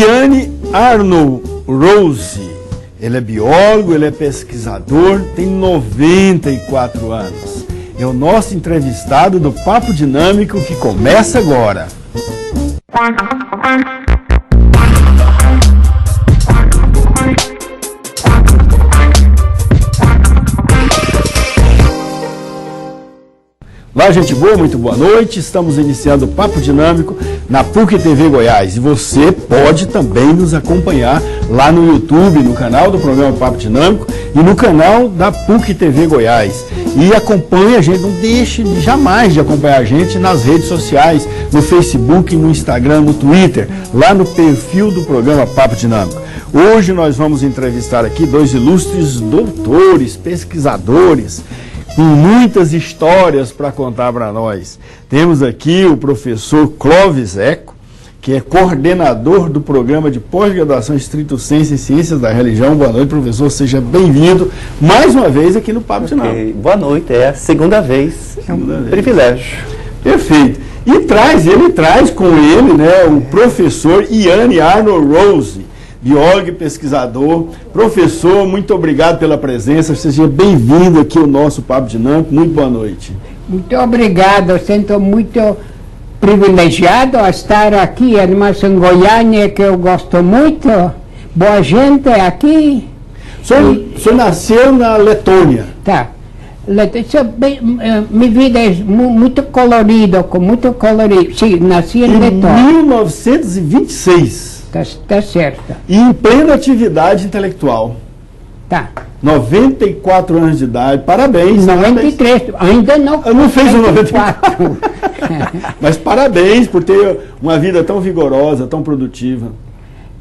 Ian Arnold Rose. Ele é biólogo, ele é pesquisador, tem 94 anos. É o nosso entrevistado do Papo Dinâmico que começa agora. Olá, gente boa, muito boa noite. Estamos iniciando o Papo Dinâmico na PUC TV Goiás. E você pode também nos acompanhar lá no YouTube, no canal do programa Papo Dinâmico e no canal da PUC TV Goiás. E acompanhe a gente, não deixe jamais de acompanhar a gente nas redes sociais, no Facebook, no Instagram, no Twitter, lá no perfil do programa Papo Dinâmico. Hoje nós vamos entrevistar aqui dois ilustres doutores, pesquisadores, com muitas histórias para contar para nós. Temos aqui o professor Clóvis Eco, que é coordenador do programa de pós-graduação Stricto Sensu em Ciências da Religião. Boa noite, professor, seja bem-vindo mais uma vez aqui no Papo Dinâmico. Boa noite, é a segunda vez, privilégio. Perfeito. E ele traz com ele, né, o professor Ian Arnold Rose, biólogo e pesquisador. Professor, muito obrigado pela presença, seja bem-vindo aqui ao nosso Papo Dinâmico, muito boa noite. Muito obrigado, sinto muito privilegiado a estar aqui, además em Goiânia, que eu gosto muito, boa gente aqui. O senhor nasceu na Letônia? Tá. Minha vida é muito colorida, com muito colorido. Sim, nasci em Letônia. Em 1926. Tá certo. E em plena atividade intelectual. Tá. 94 anos de idade, parabéns. 93, ainda não. Eu não fez o 94. Mas parabéns por ter uma vida tão vigorosa, tão produtiva.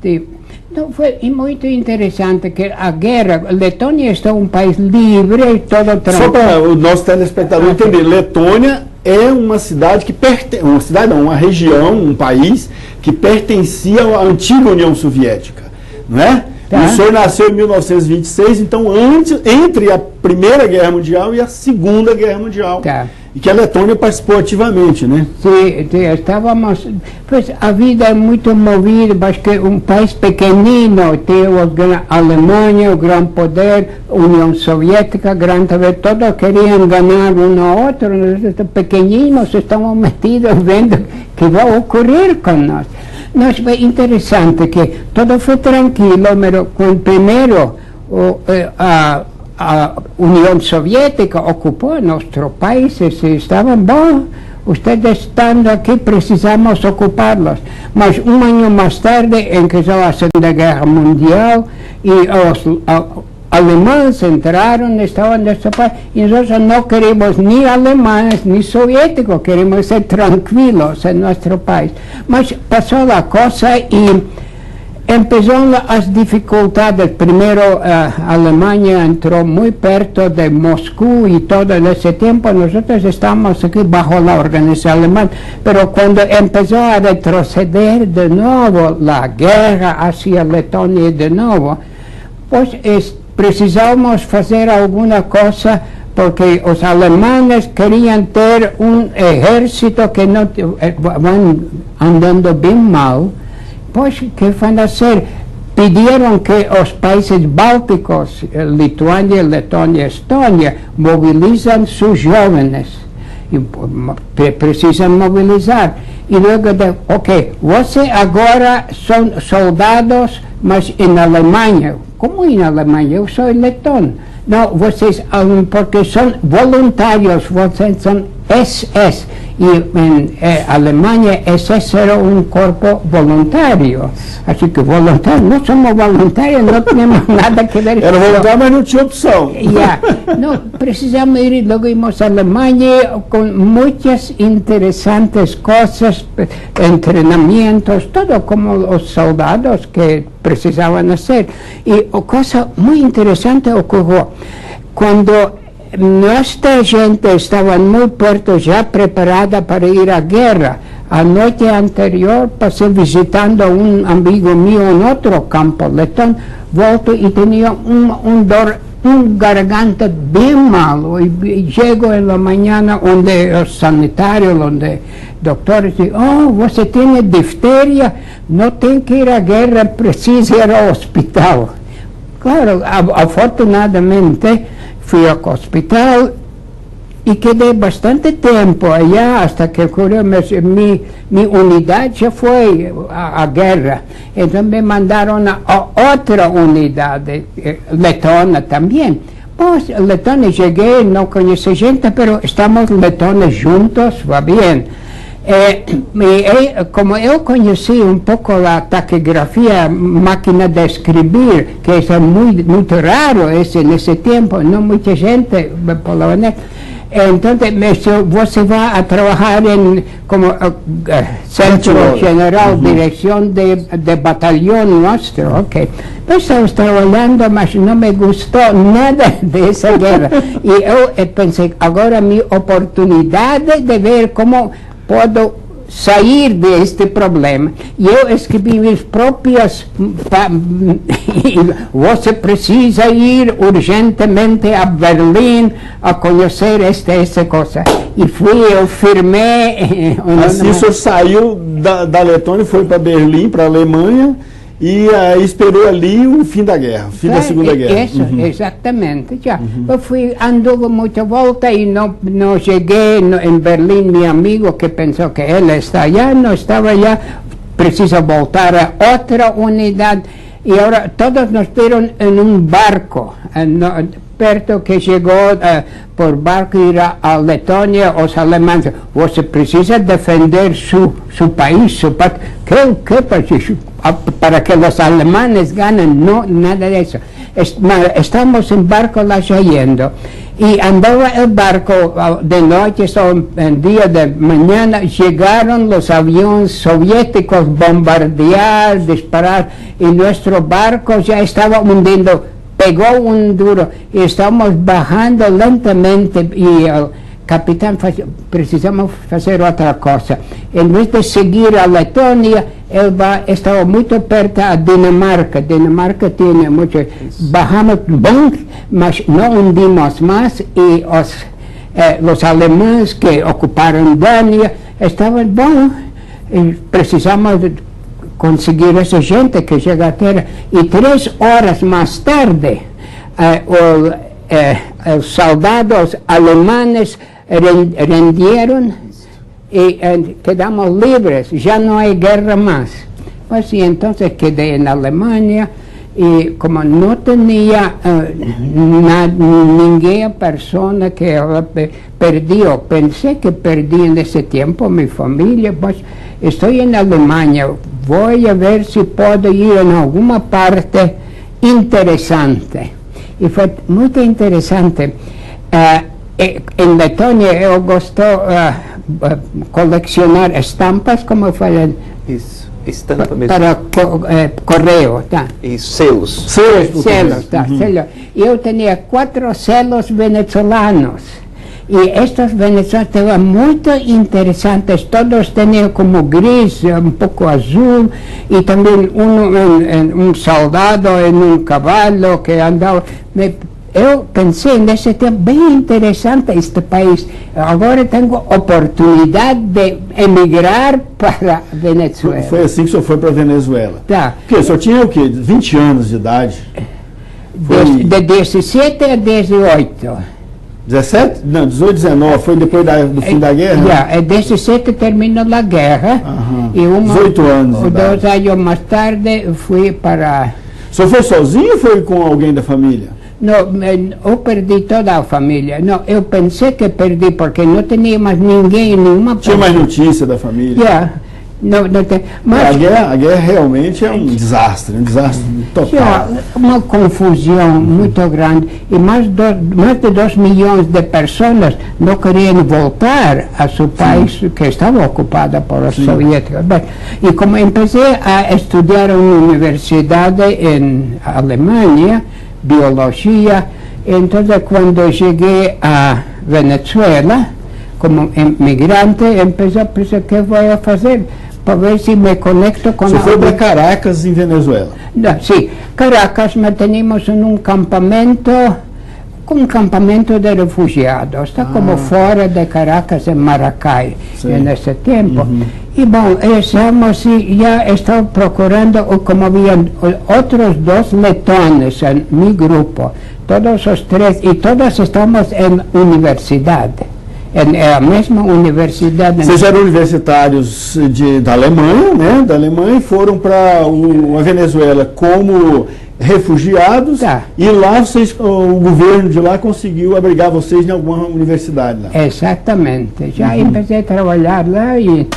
Então, foi muito interessante que a guerra, Letônia é um país livre e todo tranquilo. Só para o nosso telespectador entender, Letônia é uma cidade que pertence, uma região, um país que pertencia à antiga União Soviética, não é? Tá. O senhor nasceu em 1926, então entre a Primeira Guerra Mundial e a Segunda Guerra Mundial. Tá. E que a Letônia participou ativamente, né? Sim, estávamos. Pois a vida é muito movida, mas que um país pequenino tem a Alemanha, o grande poder, a União Soviética, grande poder, todos queriam ganhar um ao outro, nós pequeninos estamos metidos vendo o que vai ocorrer com nós. Mas é interessante que tudo foi tranquilo, mas com primeiro a União Soviética ocupou nosso país e estavam bom. Ustedes estando aqui, precisamos ocupá-los. Mas um ano mais tarde, em que já a Segunda Guerra Mundial e os alemães entraram, estavam nesse país, e nós não queremos nem alemães, nem soviéticos, queremos ser tranquilos em nosso país. Mas passou a coisa e empezaram as dificuldades. Primeiro, a Alemanha entrou muito perto de Moscou e todo esse tempo nós estamos aqui bajo a organização alemã. Mas quando começou a retroceder de novo a guerra hacia a Letônia de novo, pois precisávamos fazer alguma coisa, porque os alemães queriam ter um exército que não vão andando bem mal. Pois, que vão fazer? Pediram que os países bálticos, Lituânia, Letônia, Estônia, mobilizam seus jovens. E precisam mobilizar. E logo, ok, você agora são soldados, mas em Alemanha. Como em Alemanha? Eu sou letão. Não, vocês, porque são voluntários, vocês são SS. E em Alemanha, SS era um corpo voluntário. Assim que voluntário, não somos voluntários, não temos nada que ver. Era voluntário, mas não tinha opção. Não, precisamos ir, logo íamos à Alemanha com muitas interessantes coisas, treinamentos, tudo como os soldados que precisavam fazer. E a coisa muito interessante ocorreu. Quando nossa gente estava muito perto, já preparada para ir à guerra, a noite anterior passei visitando um amigo meu em outro campo letão, volto e tinha dor, garganta bem malo, e chego na manhã onde os sanitários, onde doutores dizem, você tem difteria, não tem que ir à guerra, precisa ir ao hospital. Claro, afortunadamente, fui ao hospital e quedei bastante tempo allá, hasta que minha unidade já foi à guerra. Então me mandaram a outra unidade, letona também. Pois, Letônia, cheguei, não conheci gente, mas estamos letões juntos, vai bem. Como eu conheci um pouco a taquigrafia, máquina de escrever, que é muito raro nesse tempo, não muita gente falava, né? Então, você vai a trabalhar como Centro General, direção de batalhão nosso, ok. Eu estava trabalhando, mas não me gostou nada dessa guerra. E eu pensei, agora a minha oportunidade de ver como posso sair deste problema. E eu escrevi minhas próprias... Você precisa ir urgentemente a Berlim a conhecer essa coisa. E eu firmei... Assim o senhor saiu da Letônia, foi para Berlim, para a Alemanha, e esperou ali o fim da guerra, o fim da Segunda Guerra. Isso, exatamente. Já. Eu anduve muita volta e não cheguei em Berlim. Meu amigo que pensou que ele está allá, não estava allá, precisa voltar a outra unidade. E agora todos nos viram em barco, perto que chegou por barco ir a Letônia, os alemães. Você precisa defender seu país, seu patria. Que para que os alemães ganhem? No, nada disso. Estamos em barco lá saindo. E andava o barco de noite, em dia de manhã, chegaram os aviões soviéticos bombardear, disparar, e nosso barco já estava hundindo. Pegou duro e estamos bajando lentamente e o capitão precisamos fazer outra coisa. Em vez de seguir a Letônia, ele estava muito perto da Dinamarca. Dinamarca tinha muito... Bajamos bem, mas não hundimos mais e os alemães que ocuparam Dânia estavam bom. Precisamos conseguir essa gente que chega à terra. E 3 horas mais tarde, os soldados alemães renderam e quedamos livres, já não há guerra mais. Mas então quedei na Alemanha e como não tinha ninguém, pessoa que perdi, eu pensei que perdi nesse tempo minha família, mas estou na Alemanha, vou a ver se posso ir em alguma parte interessante. E foi muito interessante. Em Letônia eu gosto colecionar estampas, como eu falei. Isso, estampa mesmo. Para correio, tá? E selos. Selos, tá. Selos. Eu tinha 4 selos venezuelanos. E estes venezuelanos estavam muito interessantes, todos tinham como gris, um pouco azul, e também um soldado em cavalo que andava. Eu pensei nesse tempo, bem interessante este país. Agora tenho oportunidade de emigrar para a Venezuela. Foi assim que o senhor foi para a Venezuela? Tá. Porque o senhor tinha o quê? 20 anos de idade? De 17 a 18. 17? Não, 18, 19, foi depois do fim da guerra? Já, 17 terminou a guerra. Aham. E 18 anos de idade. 2 anos mais tarde fui para... O senhor foi sozinho ou foi com alguém da família? Não, eu perdi toda a família. Não, eu pensei que perdi porque não tinha mais ninguém, nenhuma... Tinha mais notícia da família? Já. Não tem. Mas a guerra realmente é um desastre total. Uma confusão muito grande e mais de 2 milhões de pessoas não queriam voltar a seu país que estava ocupado por os soviéticos. E como comecei a estudar na universidade em Alemanha, biologia, então quando cheguei a Venezuela, como imigrante, empecé a pensar o que vou fazer para ver se me conecto com... Você foi para Caracas, em Venezuela? Sim, Caracas, mas tínhamos um campamento com um campamento de refugiados, está como fora de Caracas, em Maracay, nesse tempo. E bom, estamos já estou procurando, como havia outros 2 letones em meu grupo, todos os 3, e todos estamos em universidade. É a mesma universidade. Vocês eram universitários da Alemanha, né? Da Alemanha, e foram para a Venezuela como refugiados, e lá o governo de lá conseguiu abrigar vocês em alguma universidade lá. Exatamente. Já comecei a trabalhar lá e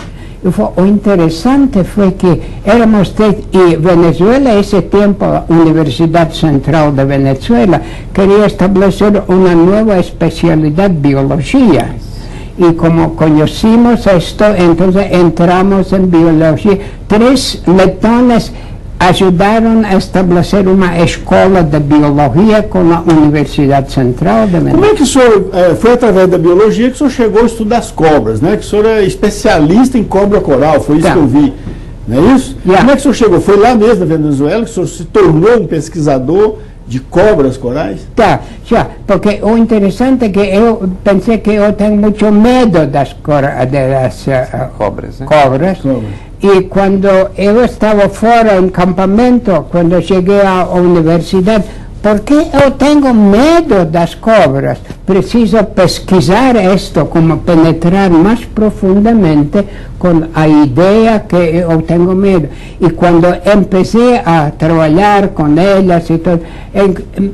o interessante foi que éramos 3, e Venezuela, esse tempo, a Universidade Central de Venezuela, queria estabelecer uma nova especialidade, biologia. E como conhecimos isto, então entramos em biologia. 3 letones ajudaram a estabelecer uma escola de biologia com a Universidade Central de Venezuela. Como é que o senhor, foi através da biologia que o senhor chegou a estudar as cobras, né? Que o senhor é especialista em cobra coral, foi isso que eu vi, não é isso? Como é que o senhor chegou? Foi lá mesmo na Venezuela que o senhor se tornou um pesquisador de cobras corais? Já, porque o interessante é que eu pensei que eu tenho muito medo das Cobras, né? cobras. E quando eu estava fora em campamento, quando cheguei à universidade, porque eu tenho medo das cobras, preciso pesquisar isto, como penetrar mais profundamente com a ideia que eu tenho medo. E quando comecei a trabalhar com elas e tudo,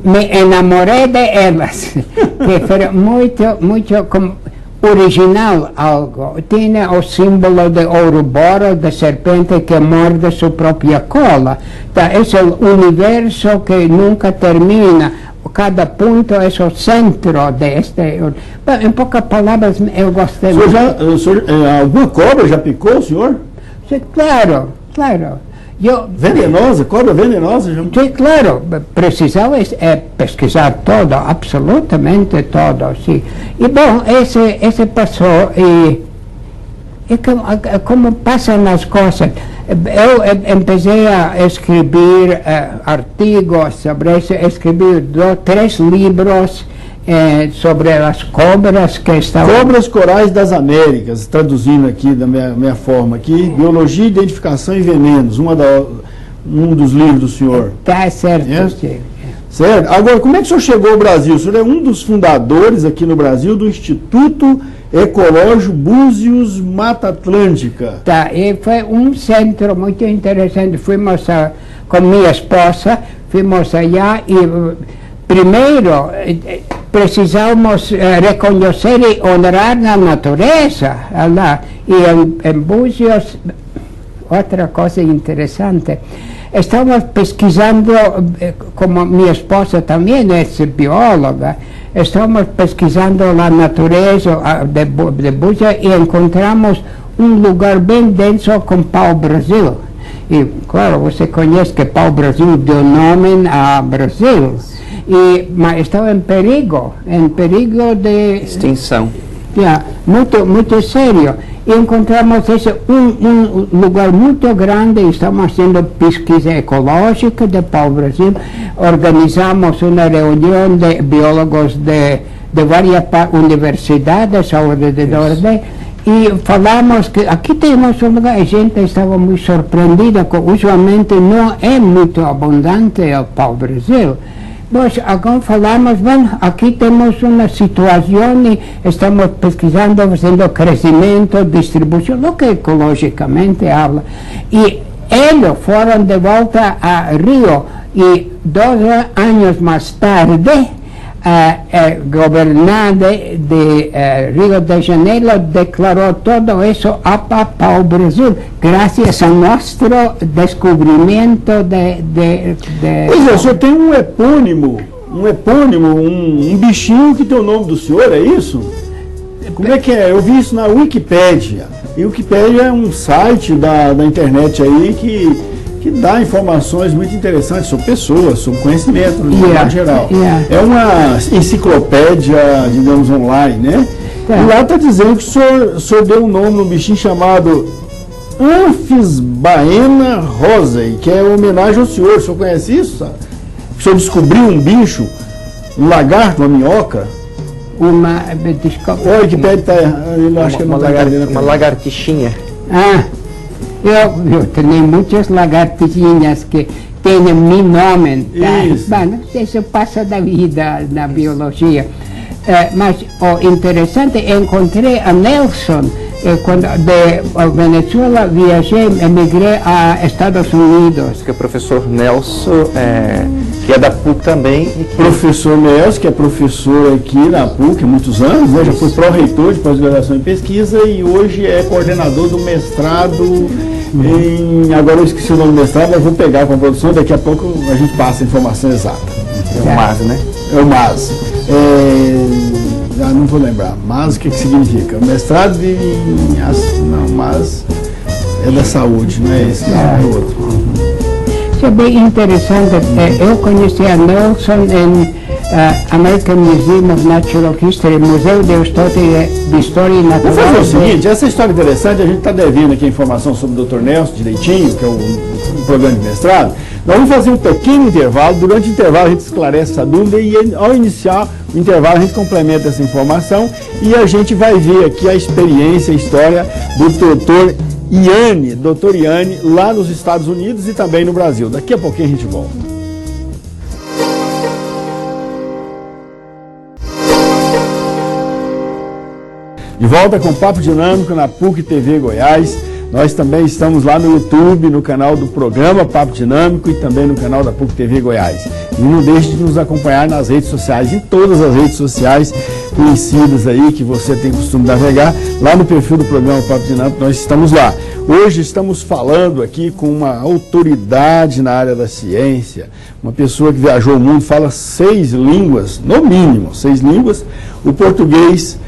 me enamorei de elas, que foi muito como original algo. Tinha o símbolo de Ouroboros, de serpente que morde sua própria cola. Esse é o universo que nunca termina. Cada ponto é o centro deste. Em poucas palavras, eu gostei. Alguma cobra já picou o senhor? Sim, claro. Venenosa? Cobra venenosa? Sim, claro. Precisava pesquisar todo, absolutamente todo. Sim. E bom, esse passou e como passam as coisas. Eu comecei a escrever artigos sobre isso, escrevi 3 livros sobre as cobras que estavam... Cobras corais das Américas, traduzindo aqui da minha forma aqui, Biologia, Identificação e Venenos, um dos livros do senhor. Tá certo, sim. Certo? Agora, como é que o senhor chegou ao Brasil? O senhor é um dos fundadores aqui no Brasil do Instituto Ecológico Búzios Mata Atlântica. E foi um centro muito interessante. Fomos com minha esposa, fomos allá e primeiro precisamos reconhecer e honrar a natureza. Lá. E em Búzios, outra coisa interessante, estamos pesquisando, como minha esposa também é bióloga, estamos pesquisando a natureza de Búzios e encontramos um lugar bem denso com pau-brasil. E, claro, você conhece que pau-brasil deu nome a Brasil. Mas estava em perigo de... Extinção. Muito sério. E encontramos um lugar muito grande, estamos fazendo pesquisa ecológica de pau-brasil, organizamos uma reunião de biólogos de várias universidades ao redor e falamos que aqui temos um lugar, a gente estava muito surpreendida, que usualmente não é muito abundante o pau-brasil. Nós agora falamos, bom, aqui temos uma situação e estamos pesquisando, fazendo crescimento, distribuição, o que ecologicamente habla. E eles foram de volta a Rio e 2 anos mais tarde, governante de Rio de Janeiro declarou todo isso para o Brasil, graças ao nosso descobrimento Pois é, o senhor tem um epônimo, um bichinho que tem o nome do senhor, é isso? Como é que é? Eu vi isso na Wikipédia. E o Wikipédia é um site da internet aí que dá informações muito interessantes sobre pessoas, sobre conhecimento no geral. É uma enciclopédia, digamos, online, né? E lá está dizendo que o senhor deu um nome num bichinho chamado Amphisbaena rosei, que é uma homenagem ao senhor. O senhor conhece isso? O senhor descobriu um bicho um lagarto, uma minhoca. Desculpa. Olha que pede, eu acho que não está entendendo. Uma lagartixinha. Ah, eu tenho muitas lagartixinhas que têm meu nome. Tá? Isso. Bom, isso passa da vida na biologia. Mas o interessante, encontrei a Nelson, quando de Venezuela viajei, emigrei a Estados Unidos. Que é o professor Nelson, que é da PUC também. E que... Professor Nelson, que é professor aqui na PUC há muitos anos, né? Já foi pró-reitor de pós-graduação em pesquisa e hoje é coordenador do mestrado em... Agora eu esqueci o nome do mestrado, mas eu vou pegar com a produção, daqui a pouco a gente passa a informação exata. É o MAS, né? É o MAS. Não vou lembrar. MAS, o que significa? O mestrado não, MAS é da saúde, não é esse, não é outro. Isso é bem interessante. Eu conheci a Nelson em American Museum of Natural History, Museu de História Natural. Vamos fazer o seguinte, essa história interessante, a gente está devendo aqui a informação sobre o Dr. Nelson direitinho, que é o programa de mestrado. Nós vamos fazer um pequeno intervalo, durante o intervalo a gente esclarece essa dúvida e ao iniciar o intervalo a gente complementa essa informação e a gente vai ver aqui a experiência, a história do Dr. Iane, lá nos Estados Unidos e também no Brasil. Daqui a pouquinho a gente volta. De volta com o Papo Dinâmico na PUC TV Goiás. Nós também estamos lá no YouTube, no canal do programa Papo Dinâmico e também no canal da PUC TV Goiás. E não deixe de nos acompanhar nas redes sociais, em todas as redes sociais conhecidas aí que você tem costume de navegar. Lá no perfil do programa Papo Dinâmico nós estamos lá. Hoje estamos falando aqui com uma autoridade na área da ciência, uma pessoa que viajou o mundo, fala 6 línguas, no mínimo 6 línguas, o português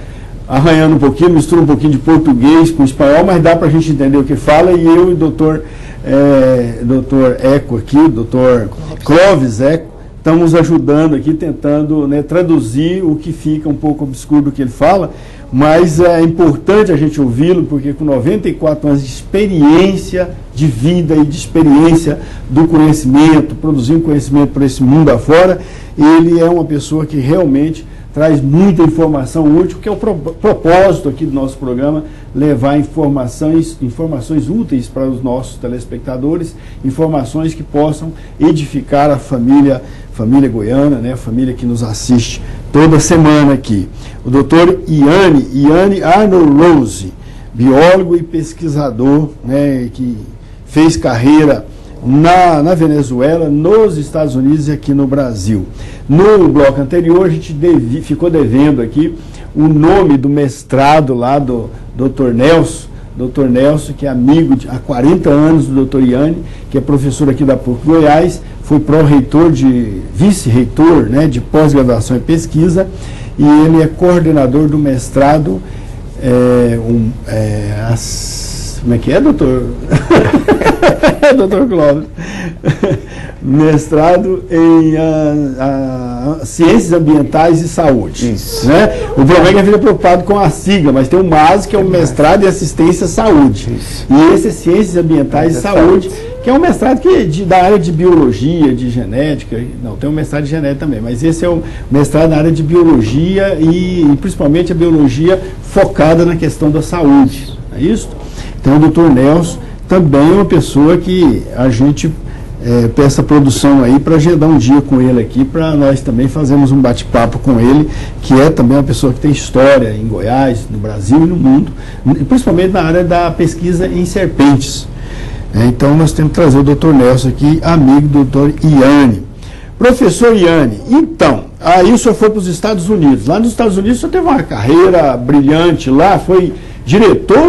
arranhando um pouquinho, mistura um pouquinho de português com espanhol, mas dá para a gente entender o que fala, e eu e o doutor Eco aqui, doutor Clóvis Eco, estamos ajudando aqui, tentando, né, traduzir o que fica um pouco obscuro do que ele fala, mas é importante a gente ouvi-lo, porque com 94 anos de experiência de vida e de experiência do conhecimento, produzindo conhecimento para esse mundo afora, ele é uma pessoa que realmente traz muita informação útil, que é o propósito aqui do nosso programa, levar informações úteis para os nossos telespectadores, informações que possam edificar a família goiana, né, a família que nos assiste toda semana aqui. O doutor Iane Arnold Rose, biólogo e pesquisador, né, que fez carreira na Venezuela, nos Estados Unidos e aqui no Brasil. No bloco anterior, a gente ficou devendo aqui o nome do mestrado lá do Dr. Nelson, que é amigo há 40 anos do Dr. Iane, que é professor aqui da PUC Goiás, foi pró-reitor, vice-reitor, né, de pós-graduação e pesquisa, e ele é coordenador do mestrado, como é que é, doutor? Doutor Clóvis. Mestrado em Ciências Ambientais e Saúde. Isso. Né? O problema é que a gente é preocupado com a sigla, mas tem o MAS, que é o Mestrado em Assistência à Saúde. Isso. E esse é Ciências Ambientais e Saúde, que é um mestrado da área de biologia, de genética. Não, tem um mestrado de genética também, mas esse é o mestrado na área de biologia e principalmente a biologia focada na questão da saúde. É isso? Então, o doutor Nelson também é uma pessoa que a gente peça a produção aí para agendar um dia com ele aqui, para nós também fazermos um bate-papo com ele, que é também uma pessoa que tem história em Goiás, no Brasil e no mundo, principalmente na área da pesquisa em serpentes. Então, nós temos que trazer o doutor Nelson aqui, amigo do doutor Iane. Professor Iane, então, aí o senhor foi para os Estados Unidos. Lá nos Estados Unidos o senhor teve uma carreira brilhante lá, foi diretor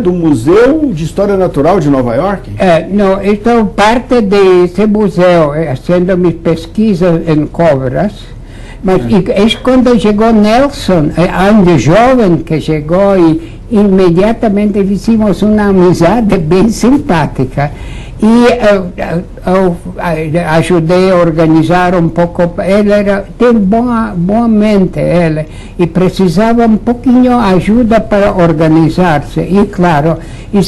do Museu de História Natural de Nova York? Não, estou parte desse museu, fazendo minhas pesquisas em cobras. Mas quando chegou Nelson, ainda jovem que chegou, e imediatamente fizemos uma amizade bem simpática. E eu ajudei a organizar um pouco. Ele tem boa mente, ele, e precisava um pouquinho de ajuda para organizar-se. E claro, e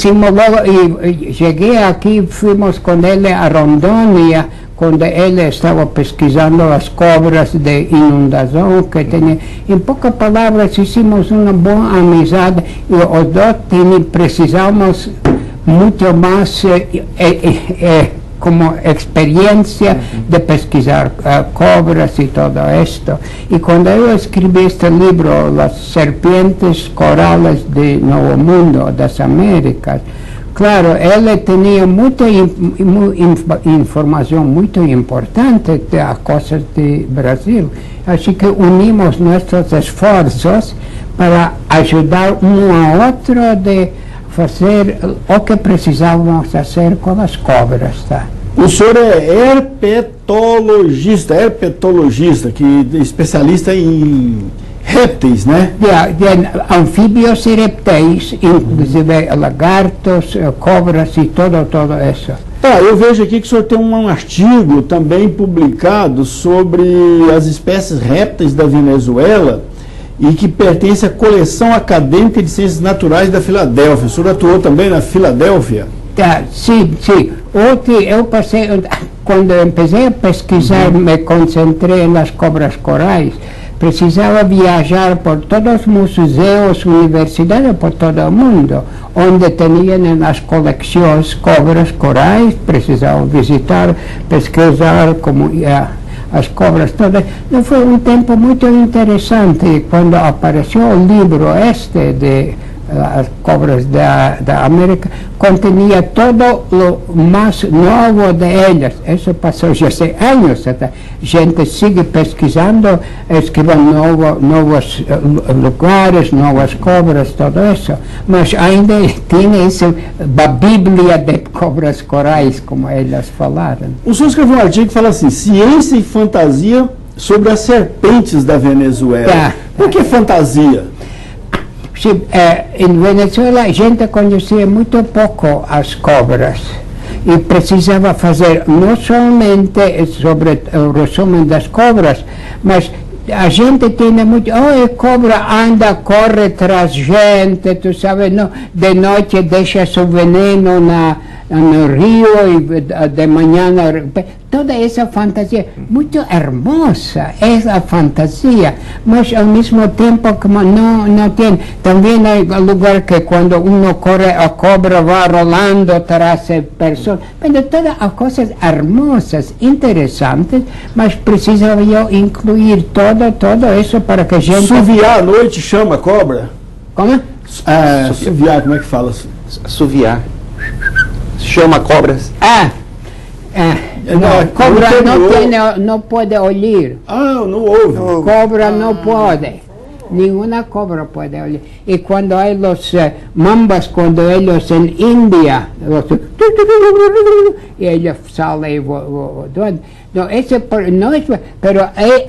cheguei aqui, fomos com ele a Rondônia, quando ele estava pesquisando as cobras de inundação que tinha. Em poucas palavras, hicimos uma boa amizade e os dois precisávamos muito mais como experiência de pesquisar cobras e tudo isto. E quando eu escrevi este livro, As Serpientes Corales do Novo Mundo, das Américas, claro, ele tinha muita informação muito importante das coisas do Brasil. Assim que unimos nossos esforços para ajudar um ao outro de fazer o que precisávamos fazer com as cobras. Tá? O senhor é herpetologista, que é especialista em répteis, né? De anfíbios e répteis, inclusive lagartos, cobras e tudo isso. Tá, eu vejo aqui que o senhor tem um artigo também publicado sobre as espécies répteis da Venezuela e que pertence à coleção acadêmica de ciências naturais da Filadélfia. O senhor atuou também na Filadélfia? Sim. Ontem eu passei, quando eu comecei a pesquisar, me concentrei nas cobras corais. Precisava viajar por todos os museus, universidades, por todo o mundo, onde tinham nas coleções cobras corais. Precisava visitar, pesquisar como as cobras todas. Não foi um tempo muito interessante quando apareceu o livro de as cobras da América, continha todo o mais novo de elas. Isso passou já há anos. A gente sigue pesquisando, escrevendo novos lugares, novas cobras, tudo isso. Mas ainda tem a Bíblia de cobras corais, como elas falaram. O senhor escreveu um artigo que fala assim: ciência e fantasia sobre as serpentes da Venezuela. Por que fantasia? Em Venezuela a gente conhecia muito pouco as cobras e precisava fazer não somente sobre o resumo das cobras, mas a gente tinha muito, a cobra anda, corre atrás gente, tu sabes, não, de noite deixa seu veneno no rio e de manhã toda essa fantasia muito hermosa, essa fantasia, mas ao mesmo tempo como não tem, também há lugar que quando corre a cobra vai rolando atrás de pessoas, mas todas as coisas hermosas, interessantes, mas precisava eu incluir todo isso para que a gente... Assoviar à noite chama cobra? Como? Assoviar, como é que fala? Assoviar. Chama cobras. Cobra não pode olhar. Não ouve. Cobra não pode. Nenhuma cobra pode olhar. E quando há os mambas, quando eles em Índia, e eles saem voando. Não, pero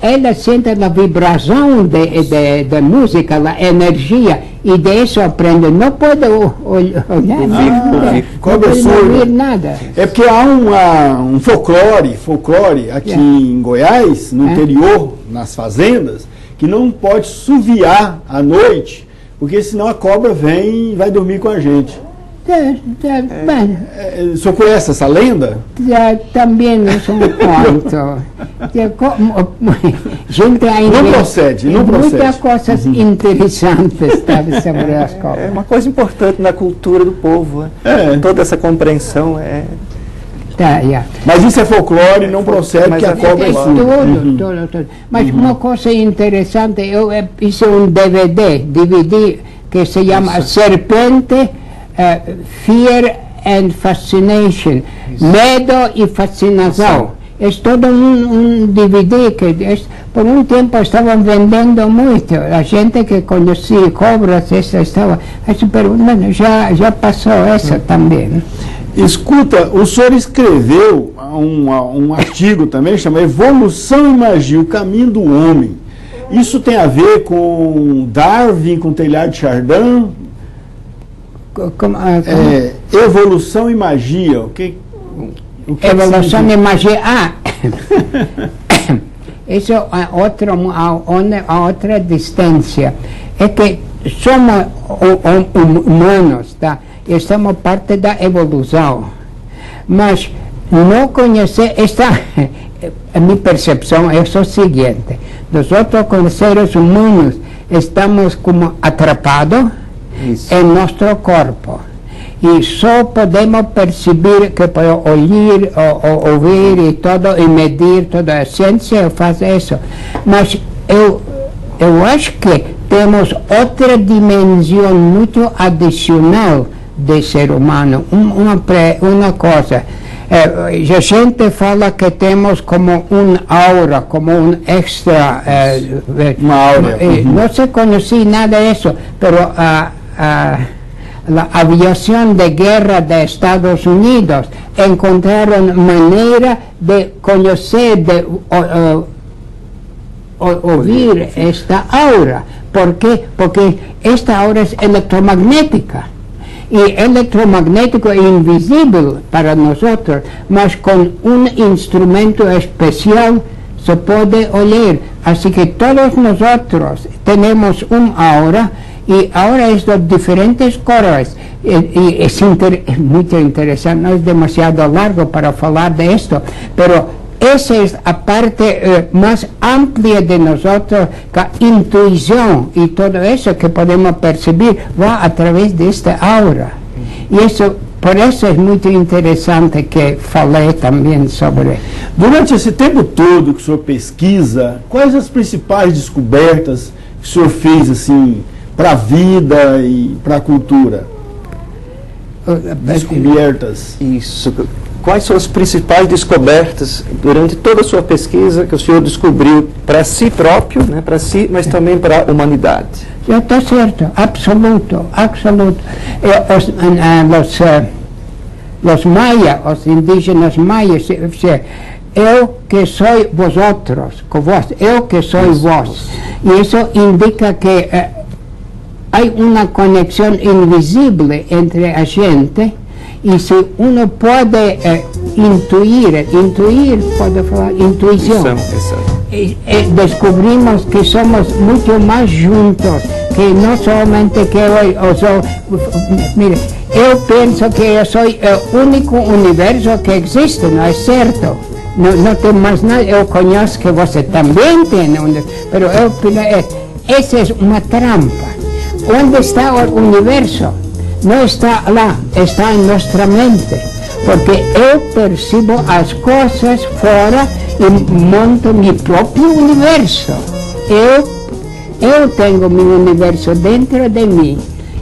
ela sente a vibração de música, a energia, e de isso aprende. Não pode olhar nada, cobra não pode ouvir nada. É porque há um folclore aqui em Goiás, no interior, nas fazendas, que não pode assoviar à noite, porque senão a cobra vem e vai dormir com a gente. O senhor conhece essa lenda? Também não sou quanto. Gente ainda não procede. Muitas coisas interessantes sobre as cobras. É uma coisa importante na cultura do povo. Toda essa compreensão é... Mas isso é folclore, não procede, que a cobra é tudo. Mas uma coisa interessante, eu fiz um DVD que se chama Serpente, Fear and Fascination, Medo e Fascinação. É todo um DVD que por um tempo estavam vendendo muito. A gente que conhecia cobras, essa estava perguntando, já passou essa também. Escuta, o senhor escreveu um artigo também, chama Evolução e Magia, o Caminho do Homem. Isso tem a ver com Darwin, com Teilhard de Chardin? Evolução e magia, evolução de magia. Isso é outra distância. É que somos humanos, tá? Estamos parte da evolução. Mas não conhecer a minha percepção é o seguinte: nós outros, como seres humanos, estamos como atrapados em nosso corpo. E só podemos perceber que para ouvir e todo, e medir toda a ciência faz isso. Mas eu acho que temos outra dimensão muito adicional de ser humano. Uma coisa, a gente fala que temos como aura, como extra. Uma aura. Não se conhecia nada disso, mas a aviação de guerra de Estados Unidos encontraram maneira de conhecer, de ouvir esta aura. ¿Por quê? Porque esta aura é eletromagnética. E eletromagnético é invisível para nós, mas com instrumento especial se pode olhar. Assim que todos nós temos aura, e aura é de diferentes cores. E é muito interessante, não é demasiado largo para falar de isto, mas essa é a parte mais ampla de nós, que a intuição e tudo isso que podemos perceber vai através desta aura. E isso, por isso é muito interessante que falei também sobre. Durante esse tempo todo que o senhor pesquisa, quais as principais descobertas que o senhor fez assim para a vida e para a cultura? Descobertas. Isso. Quais são as principais descobertas durante toda a sua pesquisa que o senhor descobriu para si próprio, né, para si, mas também para a humanidade? Está certo, absoluto. Os maias, os indígenas maias, eu que sou vosotros, eu que sou vós. E isso indica que há uma conexão invisível entre a gente. E se uno pode intuir, pode falar intuição, descobrimos que somos muito mais juntos, que não somente que mire, eu penso que eu sou o único universo que existe, não é certo? Não tem mais nada, eu conheço que você também tem, mas essa é uma trampa. Onde está o universo? Não está lá, está em nossa mente, porque eu percebo as coisas fora e monto meu próprio universo. Eu tenho meu universo dentro de mim.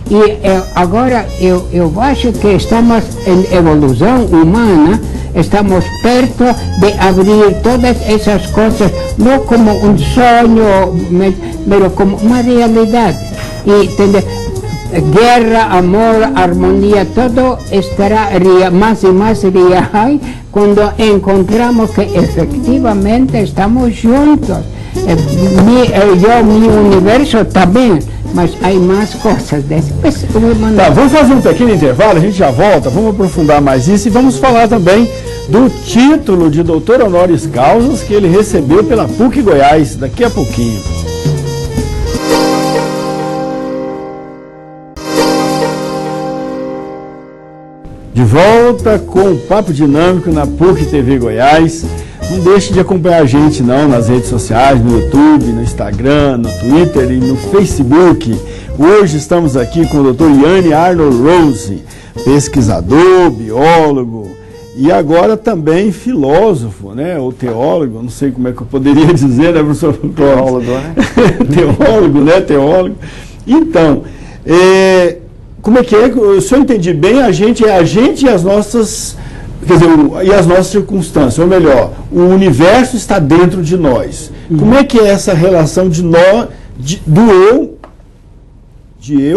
E agora eu acho que estamos em evolução humana, estamos perto de abrir todas essas coisas, não como um sonho, mas como uma realidade. E guerra, amor, harmonia, todo estará mais e mais real quando encontramos que efetivamente estamos juntos. Meu universo também, mas há mais coisas dessas. Tá, vamos fazer um pequeno intervalo, a gente já volta, vamos aprofundar mais isso e vamos falar também do título de doutor honoris causa que ele recebeu pela PUC Goiás daqui a pouquinho. De volta com o Papo Dinâmico na PUC TV Goiás. Não deixe de acompanhar a gente nas redes sociais, no YouTube, no Instagram, no Twitter e no Facebook. Hoje estamos aqui com o Dr. Yanni Arnold Rose, pesquisador, biólogo e agora também filósofo, né? Ou teólogo, não sei como é que eu poderia dizer, né, professor? Teólogo, né? Teólogo, né? Teólogo. Então, como é que é? Se eu entendi bem, a gente e as nossas, quer dizer, e as nossas circunstâncias, ou melhor, o universo está dentro de nós. Como é que é essa relação de nós, de eu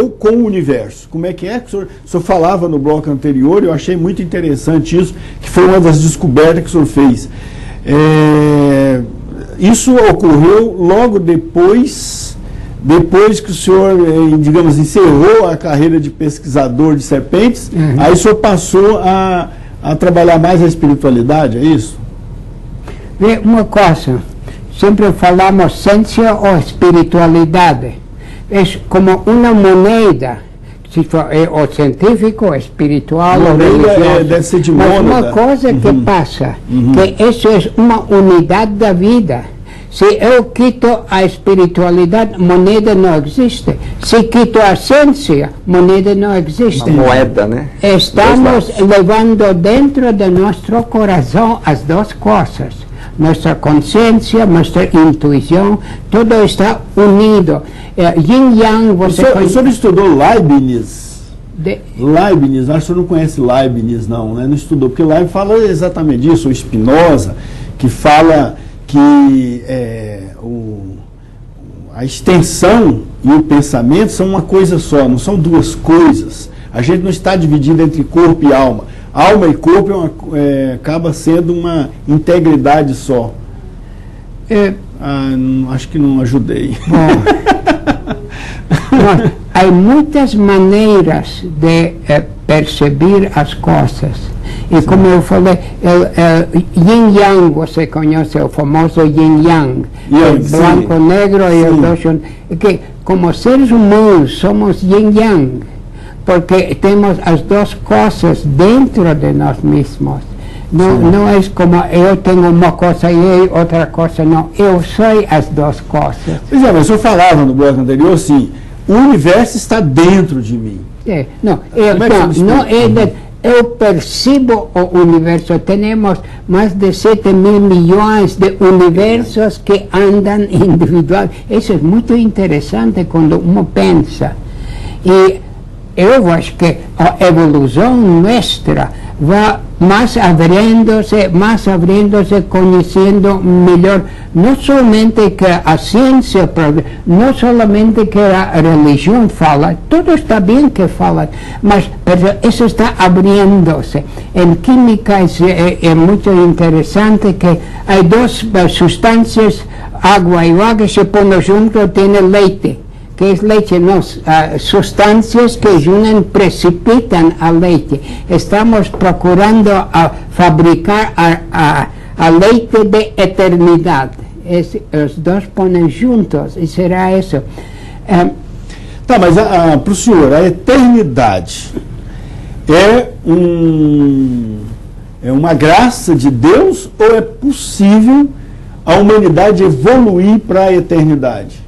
com o universo? Como é que é? O senhor falava no bloco anterior, eu achei muito interessante isso, que foi uma das descobertas que o senhor fez. Isso ocorreu logo depois que o senhor, digamos, encerrou a carreira de pesquisador de serpentes, aí o senhor passou a a trabalhar mais a espiritualidade, é isso? Vê uma coisa, sempre falamos ciência ou espiritualidade. É como uma moneda, se for o científico, espiritual ou religioso. Deve ser de Mas mônada. uma coisa que passa, que isso é uma unidade da vida. Se eu quito a espiritualidade, moneda não existe. Se quito a ciência, moneda não existe. Uma moeda, né? Estamos levando dentro de nosso coração as duas coisas. Nossa consciência, nossa intuição, tudo está unido. Yin Yang, você O senhor estudou Leibniz? de- Leibniz, acho que o senhor não conhece Leibniz, não, né? Não estudou, porque Leibniz fala exatamente disso, o Spinoza, que fala que a extensão e o pensamento são uma coisa só, não são duas coisas. A gente não está dividido entre corpo e alma. Alma e corpo acaba sendo uma integridade só. Acho que não ajudei. Bom, há muitas maneiras de perceber as coisas. E como eu falei, Yin Yang, você conhece o famoso Yin Yang, Yang, o branco, sim. negro e Sim. o dois. Que como seres humanos somos Yin Yang, porque temos as duas coisas dentro de nós mesmos. Não é como eu tenho uma coisa e outra coisa, não. Eu sou as duas coisas. Pois é, mas o senhor falava no bloco anterior assim, o universo está dentro de mim. Não, Como é que você me não explica? eu percebo o universo. Temos mais de 7 mil milhões de universos que andam individual. Isso é muito interessante quando um pensa. E eu acho que a evolução nossa vai mais abrindo-se, conhecendo melhor, não somente que a ciência, não somente que a religião fala, tudo está bem que fala, mas isso está abrindo-se. Em química é muito interessante que há duas substâncias, água e água, se põem junto, tem leite. Que é leite, não, substâncias que juntam precipitam a leite. Estamos procurando fabricar a leite de eternidade. Os dois põem juntos, e será isso. Tá, mas para o senhor, a eternidade é uma graça de Deus ou é possível a humanidade evoluir para a eternidade?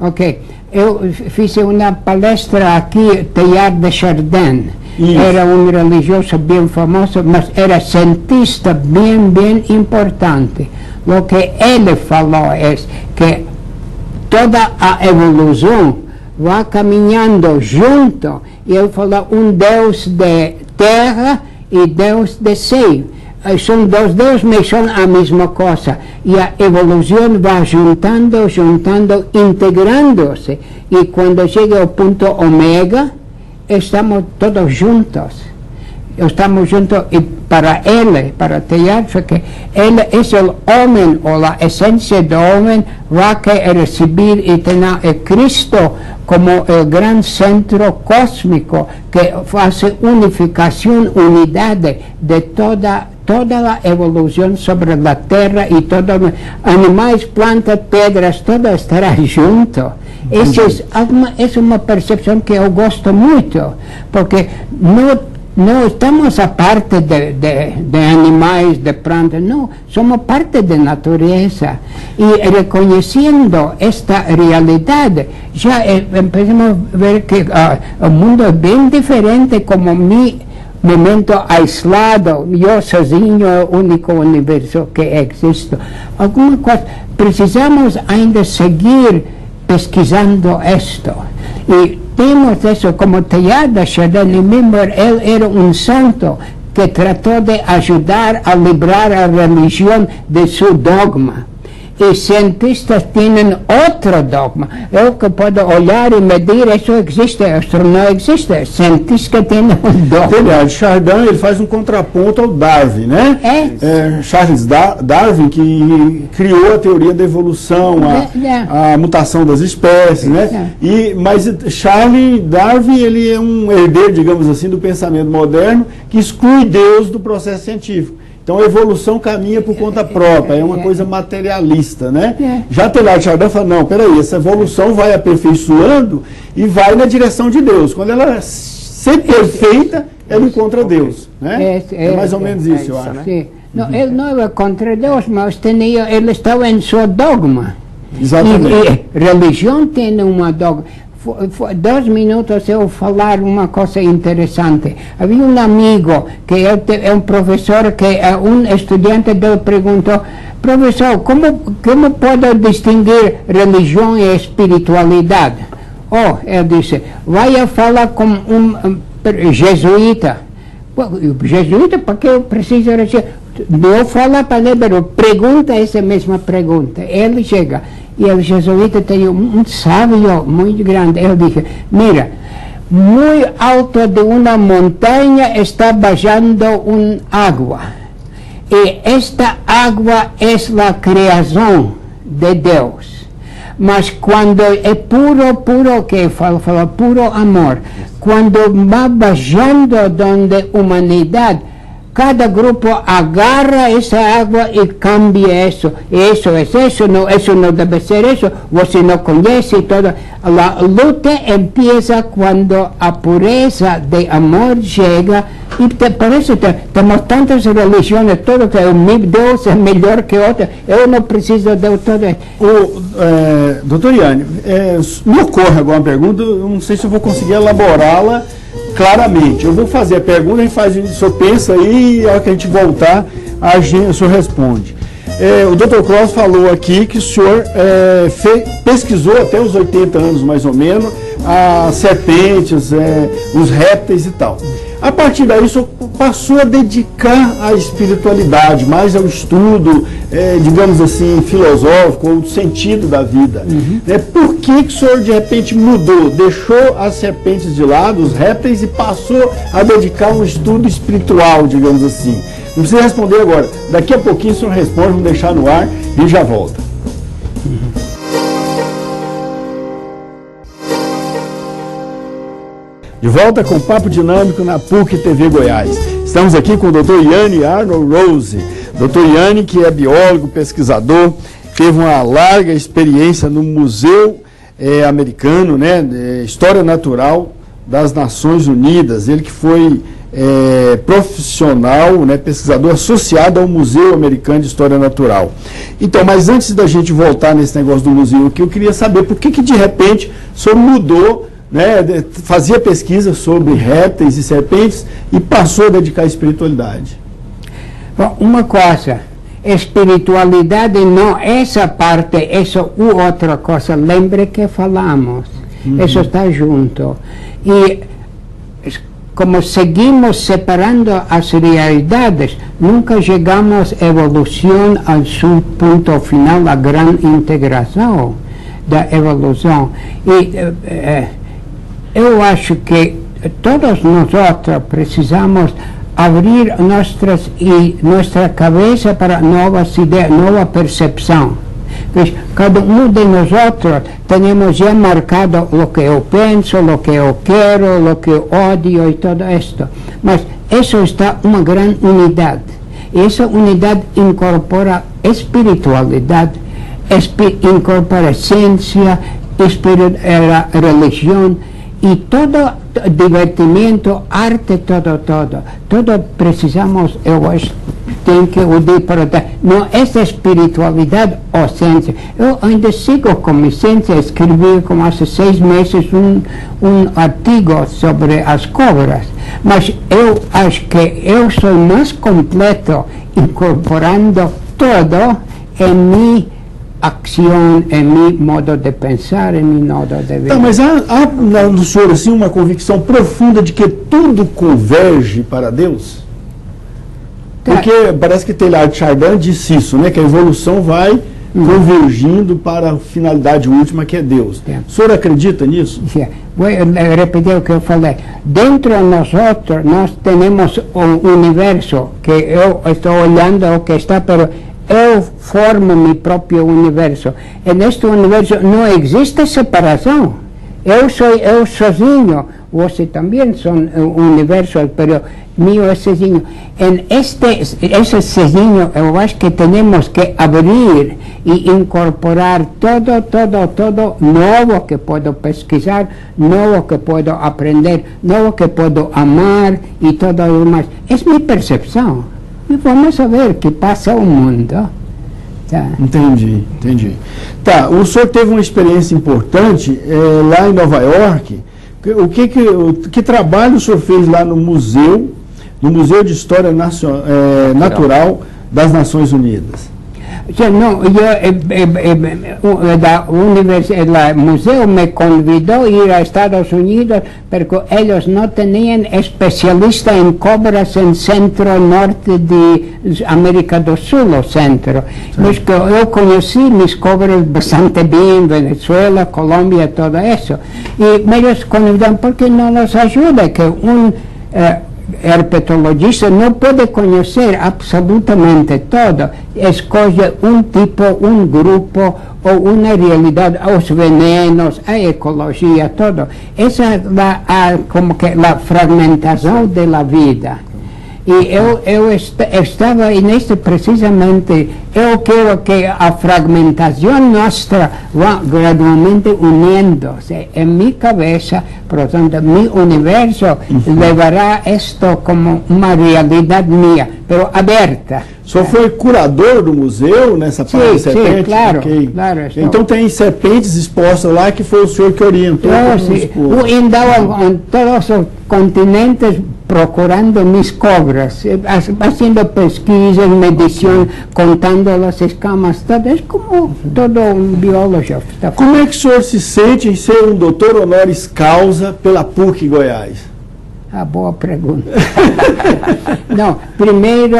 Ok, eu fiz uma palestra aqui, Teilhard de Chardin. Isso. Era um religioso bem famoso, mas era cientista bem importante. O que ele falou é que toda a evolução vai caminhando junto. E ele falou Deus de terra e Deus de céu. São dois deuses, mas são a mesma coisa. E a evolução vai juntando, integrando-se. E quando chega ao ponto ômega, estamos todos juntos. Estamos juntos e para ele, para Teilhard, que ele é o homem, ou a essência do homem, vai receber e ter Cristo como o grande centro cósmico que faz unificação, unidade de toda a evolução sobre a Terra e todos animais, plantas, pedras, tudo estará junto. Essa é uma percepção que eu gosto muito, porque não estamos a parte de animais, de plantas, não, somos parte da natureza. E reconhecendo esta realidade, já empezamos a ver que o mundo é bem diferente como momento aislado, eu sozinho, o único universo que existe. Alguma coisa, precisamos ainda seguir pesquisando isto. E temos isso como Teilhard de Chardin, ele era um santo que tratou de ajudar a livrar a religião de seu dogma. E cientistas têm outro dogma. Eu que posso olhar e medir, isso existe, isso não existe. Cientistas têm um dogma. Teilhard, Chardin, ele faz um contraponto ao Darwin, né? Charles Darwin, que criou a teoria da evolução, a mutação das espécies, né? Mas Charles Darwin, ele é um herdeiro, digamos assim, do pensamento moderno, que exclui Deus do processo científico. Então a evolução caminha por conta própria, é uma coisa materialista, né? Já Teilhard Chardin fala, não, peraí, essa evolução vai aperfeiçoando e vai na direção de Deus. Quando ela ser perfeita, ela encontra Deus, né? É mais ou menos isso, eu acho. Sim. Não, ele não é contra Deus, mas ele estava em seu dogma. Exatamente. E religião tem uma dogma. 2 minutos eu falar uma coisa interessante. Havia um amigo que é um professor que um estudante dele perguntou: professor, como pode distinguir religião e espiritualidade? Ele disse: vai a falar com um jesuíta. Jesuíta, para que eu preciso dizer? Não fala para ele, mas pergunta essa mesma pergunta. Ele chega. E o jesuíta tem um sábio muito grande. Ele disse: mira, muito alto de uma montanha está baixando água. E esta água é a criação de Deus. Mas quando é puro que fala puro amor, quando vai baixando donde humanidade, cada grupo agarra essa água e cambia isso. Isso é isso não deve ser isso. Você não conhece todo. A luta empieza quando a pureza de amor chega. E por isso temos tantas religiões, todo que o meu Deus é melhor que outro. Eu não preciso de todo isso. Doutor Yanni, me ocorre agora uma pergunta, eu não sei se eu vou conseguir elaborá-la claramente. Eu vou fazer a pergunta, o senhor pensa aí, e a hora que a gente voltar, o senhor responde. O Dr. Cross falou aqui que o senhor pesquisou até os 80 anos, mais ou menos, as serpentes, os répteis e tal. A partir daí, o senhor passou a dedicar à espiritualidade, mais ao estudo, digamos assim, filosófico, ou do sentido da vida. Por que o senhor, de repente, mudou, deixou as serpentes de lado, os répteis, e passou a dedicar um estudo espiritual, digamos assim? Não precisa responder agora. Daqui a pouquinho o senhor responde, vamos deixar no ar e já volta. De volta com o Papo Dinâmico na PUC TV Goiás. Estamos aqui com o Dr. Yanni Arnold Rose. Dr. Yanni, que é biólogo, pesquisador, teve uma larga experiência no Museu Americano, né, História Natural das Nações Unidas. Ele que foi profissional, né, pesquisador associado ao Museu Americano de História Natural. Então, mas antes da gente voltar nesse negócio do museu aqui, eu queria saber por que de repente o senhor mudou, né, fazia pesquisa sobre répteis e serpentes e passou a dedicar à espiritualidade. Bom, uma coisa, espiritualidade não essa parte, essa outra coisa, lembre que falamos, isso está junto. E como seguimos separando as realidades, nunca chegamos à evolução ao seu ponto final, a grande integração da evolução. E eu acho que todos nós precisamos abrir nossa cabeça para novas ideias, nova percepção. Pois cada um de nós temos já marcado o que eu penso, o que eu quero, o que eu odio e tudo isto. Mas isso está uma grande unidade. E essa unidade incorpora espiritualidade, incorpora ciência, religião, e todo divertimento, arte, todo precisamos, eu acho, tem que olhar para trás. Não essa espiritualidade ou ciência. Eu ainda sigo com a ciência, escrevi como há 6 meses um artigo sobre as cobras, mas eu acho que eu sou mais completo incorporando tudo em mim, ação, em meu modo de pensar, em meu modo de ver. Mas há no senhor assim, uma convicção profunda de que tudo converge para Deus? Porque parece que Teilhard Chardin disse isso, né, que a evolução vai convergindo para a finalidade última, que é Deus. O senhor acredita nisso? Sí. Vou repetir o que eu falei. Dentro de nós temos um universo que eu estou olhando o que está, pero eu formo meu próprio universo. E neste universo não existe separação. Eu sou eu sozinho. Você também são universo, mas meu é sozinho. Esse sozinho, eu acho que temos que abrir e incorporar todo novo que posso pesquisar, novo que posso aprender, novo que posso amar e tudo o mais. É minha percepção. E vamos ver o que passa no mundo. Tá. Entendi. Tá, o senhor teve uma experiência importante lá em Nova York. Que trabalho o senhor fez lá no Museu de História Natural das Nações Unidas? Não, o museu me convidou a ir a Estados Unidos porque eles não tinham especialista em cobras em centro-norte de América do Sul, o centro. Mas que eu conheci mis cobras bastante bem, Venezuela, Colômbia, tudo isso. E eles convidaram porque não nos ajuda, que herpetologista não pode conhecer absolutamente todo, escolhe um tipo, um grupo ou uma realidade, os venenos, a ecologia, todo. Essa é como que a fragmentação da vida. E eu estava neste precisamente, eu quero que a fragmentação nossa vá gradualmente unindo-se em minha cabeça, portanto, meu universo levará isto como uma realidade minha, pero aberta. O senhor foi curador do museu nessa parte de serpente? Sim, claro. Okay. Claro, então tem serpentes expostas lá que foi o senhor que orientou? Eu andava em todos os continentes procurando mis cobras, fazendo pesquisas, medição, contando as escamas, tudo. É como todo um biólogo. Como é que o senhor se sente em ser um doutor honoris causa pela PUC Goiás? Boa pergunta. Não, primeiro,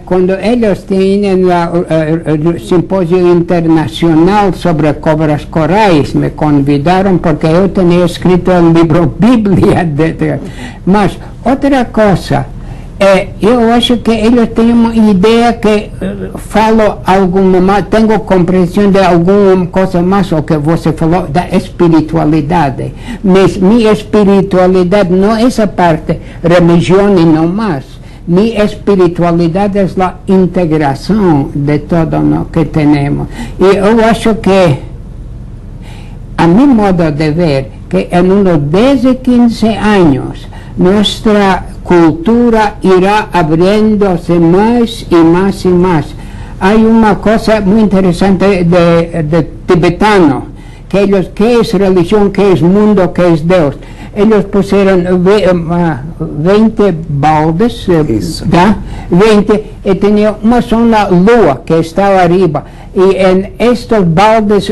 quando eles têm o simpósio internacional sobre cobras corais, me convidaram porque eu tinha escrito o livro Bíblia. Mas, outra coisa, eu acho que eles têm uma ideia que falo alguma mais, tenho compreensão de alguma coisa mais, o que você falou da espiritualidade. Mas minha espiritualidade não é essa parte, religião e não mais. Minha espiritualidade é a integração de tudo o que temos. E eu acho que, a meu modo de ver, que em uns 10 e 15 anos, nossa cultura irá abrindo-se mais e mais e mais. Há uma coisa muito interessante de tibetano, que eles, que é religião, que é mundo, que é Deus. Eles puseram 20 baldes, tá? 20, e tinha uma só lua que estava arriba. E em estes baldes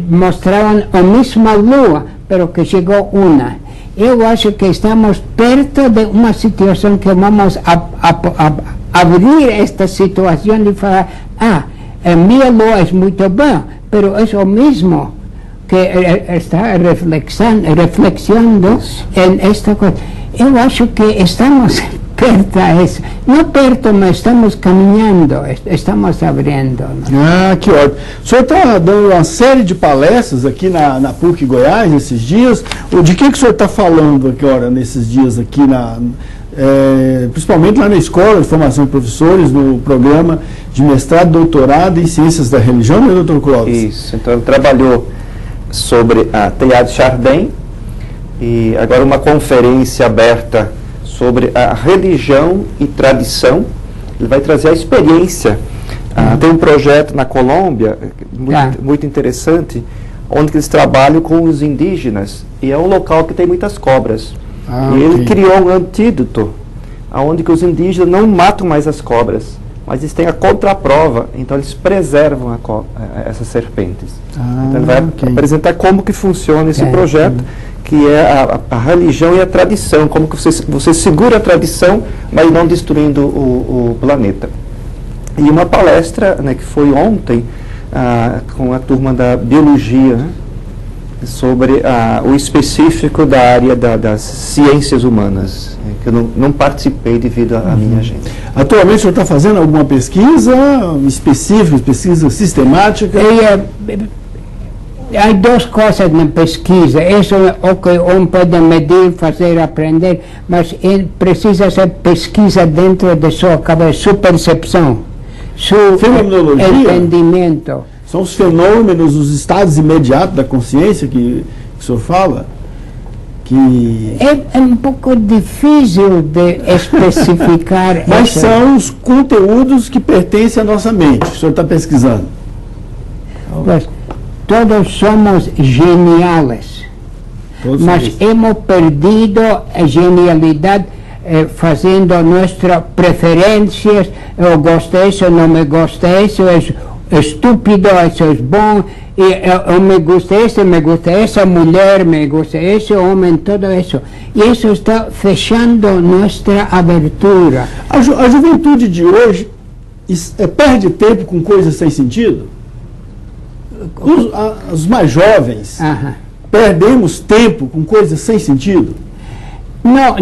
mostravam a mesma lua, pero que chegou uma. Eu acho que estamos perto de uma situação que vamos abrir esta situação e falar, a minha lua é muito boa, mas é o mesmo que está reflexionando em esta coisa. Eu acho que estamos perto a isso. Não perto, mas estamos caminhando, estamos abrindo. Que ótimo. O senhor está dando uma série de palestras aqui na PUC Goiás nesses dias. De que o senhor está falando agora nesses dias aqui, principalmente lá na Escola de Formação de Professores, no programa de mestrado e doutorado em Ciências da Religião, né, doutor Clóvis? Isso, então ele trabalhou sobre a Teilhard de Chardin e agora uma conferência aberta sobre a religião e tradição. Ele vai trazer a experiência. Tem um projeto na Colômbia muito interessante, onde eles trabalham com os indígenas, e é um local que tem muitas cobras. E ele criou um antídoto, onde que os indígenas não matam mais as cobras, mas eles têm a contraprova, então eles preservam essas serpentes. Então ele vai apresentar como que funciona esse projeto, que é a religião e a tradição, como que você segura a tradição, mas não destruindo o planeta. E uma palestra, né, que foi ontem, com a turma da biologia, né, sobre o específico da área das ciências humanas, que eu não participei devido à minha agenda. Atualmente o senhor está fazendo alguma pesquisa específica, pesquisa sistemática? Há duas coisas na pesquisa. Isso é o que um pode medir, fazer, aprender, mas precisa ser pesquisa dentro de sua cabeça, sua percepção, seu entendimento. São os fenômenos, os estados imediatos da consciência que o senhor fala? Que... É um pouco difícil de especificar. Mas são os conteúdos que pertencem à nossa mente, o senhor está pesquisando. Mas todos somos geniais, mas hemos perdido a genialidade fazendo nossas preferências. Eu gosto disso, não me gosto disso, é estúpido, isso é bom, eu me gusta essa mulher, me gusta esse homem, tudo isso. E isso está fechando nossa abertura. A juventude de hoje perde tempo com coisas sem sentido? Os mais jovens perdemos tempo com coisas sem sentido?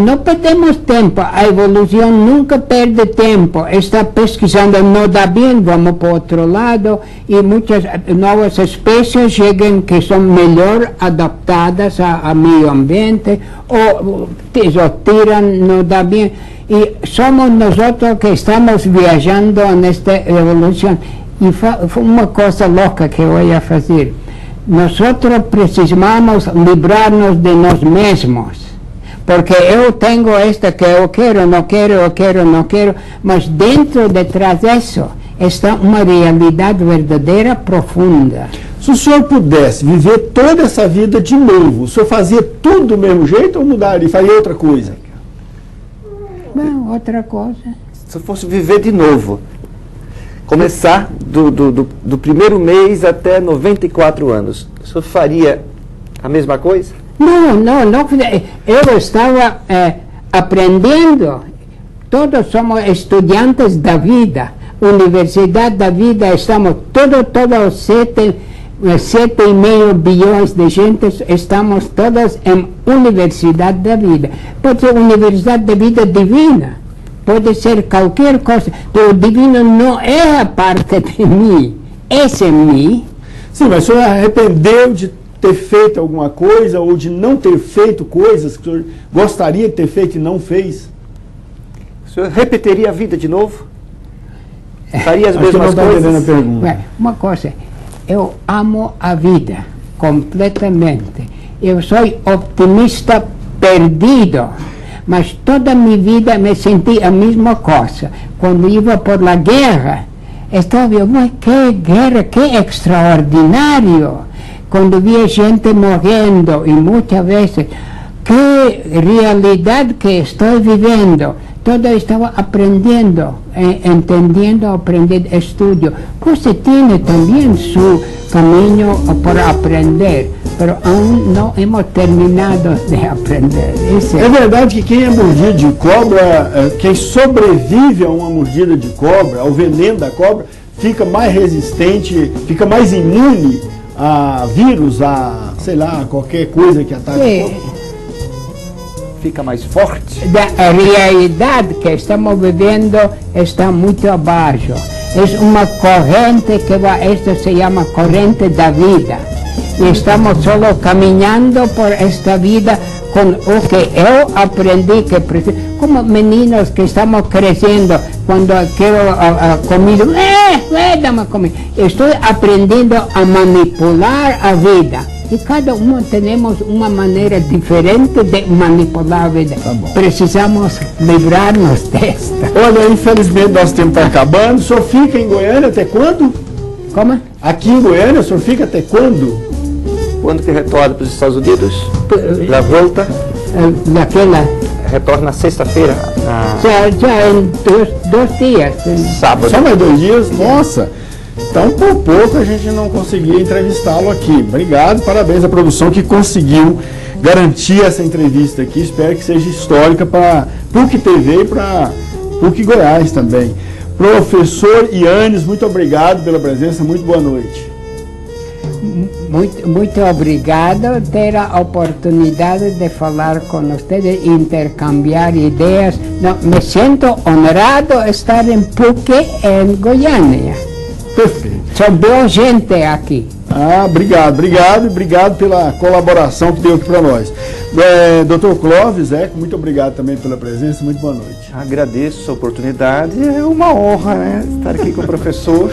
Não perdemos tempo. A evolução nunca perde tempo. Está pesquisando, não dá bem, vamos para o outro lado, e muitas novas espécies chegam que são melhor adaptadas ao meio ambiente, ou tiram, não dá bem. E somos nós que estamos viajando nesta evolução. E foi uma coisa louca que eu ia fazer. Nós precisamos livrar-nos de nós mesmos. Porque eu tenho esta que eu quero, não quero, mas dentro de trás disso está uma realidade verdadeira, profunda. Se o senhor pudesse viver toda essa vida de novo, o senhor fazia tudo do mesmo jeito ou mudaria, faria outra coisa? Não, outra coisa. Se eu fosse viver de novo, começar do primeiro mês até 94 anos, o senhor faria a mesma coisa? Não. Eu estava aprendendo. Todos somos estudantes da vida. Universidade da vida, estamos todos 7,5 bilhões de gente, estamos todos em universidade da vida. Pode ser universidade da vida divina, pode ser qualquer coisa. O divino não é a parte de mim, esse é mim. Sim, mas o senhor arrependeu de ter feito alguma coisa ou de não ter feito coisas que o senhor gostaria de ter feito e não fez? O senhor repetiria a vida de novo? Faria as mesmas coisas? Não entendendo a pergunta. Uma coisa, eu amo a vida completamente. Eu sou optimista perdido, mas toda a minha vida me senti a mesma coisa. Quando ia por la guerra, estava vendo, que guerra, que extraordinário! Quando via gente morrendo, e muitas vezes, que realidade que estou vivendo. Todo estava aprendendo, entendendo, aprendendo, estudo. Você tem também seu caminho para aprender, mas ainda não hemos terminado de aprender. É verdade que quem é mordido de cobra, quem sobrevive a uma mordida de cobra, ao veneno da cobra, fica mais resistente, fica mais imune a vírus, a, sei lá, qualquer coisa que ataque o corpo? Fica mais forte? A realidade que estamos vivendo está muito abaixo. É uma corrente esta se chama corrente da vida. E estamos só caminhando por esta vida com o que eu aprendi que preciso. Como meninos que estamos crescendo, quando quero a comida, dá-me comida. Estou aprendendo a manipular a vida. E cada um temos uma maneira diferente de manipular a vida. Tá bom. Precisamos livrar-nos desta. Olha, infelizmente nosso tempo está acabando. O senhor fica em Goiânia até quando? Como? Aqui em Goiânia, o senhor fica até quando? Quando que retorna para os Estados Unidos? Na volta? Naquela. Retorna sexta-feira. Já em dois dias. Sábado. Só mais 2 dias? Nossa! Então, por pouco a gente não conseguia entrevistá-lo aqui. Obrigado, parabéns à produção que conseguiu garantir essa entrevista aqui. Espero que seja histórica para PUC TV e para PUC Goiás também. Professor Yannis, muito obrigado pela presença, muito boa noite. Muito obrigado ter a oportunidade de falar com vocês, intercambiar ideias. Me sinto honrado estar em PUC, em Goiânia. Perfeito. Sou boa gente aqui. Obrigado pela colaboração que deu aqui para nós. Dr. Clóvis, muito obrigado também pela presença, muito boa noite. Agradeço a oportunidade, é uma honra, né, estar aqui com o professor.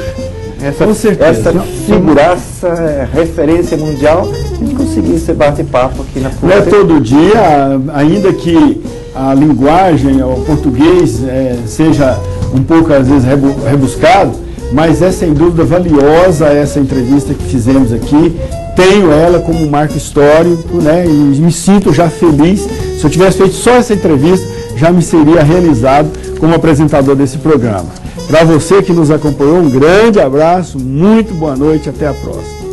Com certeza. Essa figuraça, referência mundial, a gente conseguir esse bate-papo aqui na PUC. Não é todo dia, ainda que a linguagem, o português seja um pouco, às vezes, rebuscado, mas é sem dúvida valiosa essa entrevista que fizemos aqui. Tenho ela como um marco histórico, né? E me sinto já feliz. Se eu tivesse feito só essa entrevista, já me seria realizado como apresentador desse programa. Para você que nos acompanhou, um grande abraço, muito boa noite, até a próxima.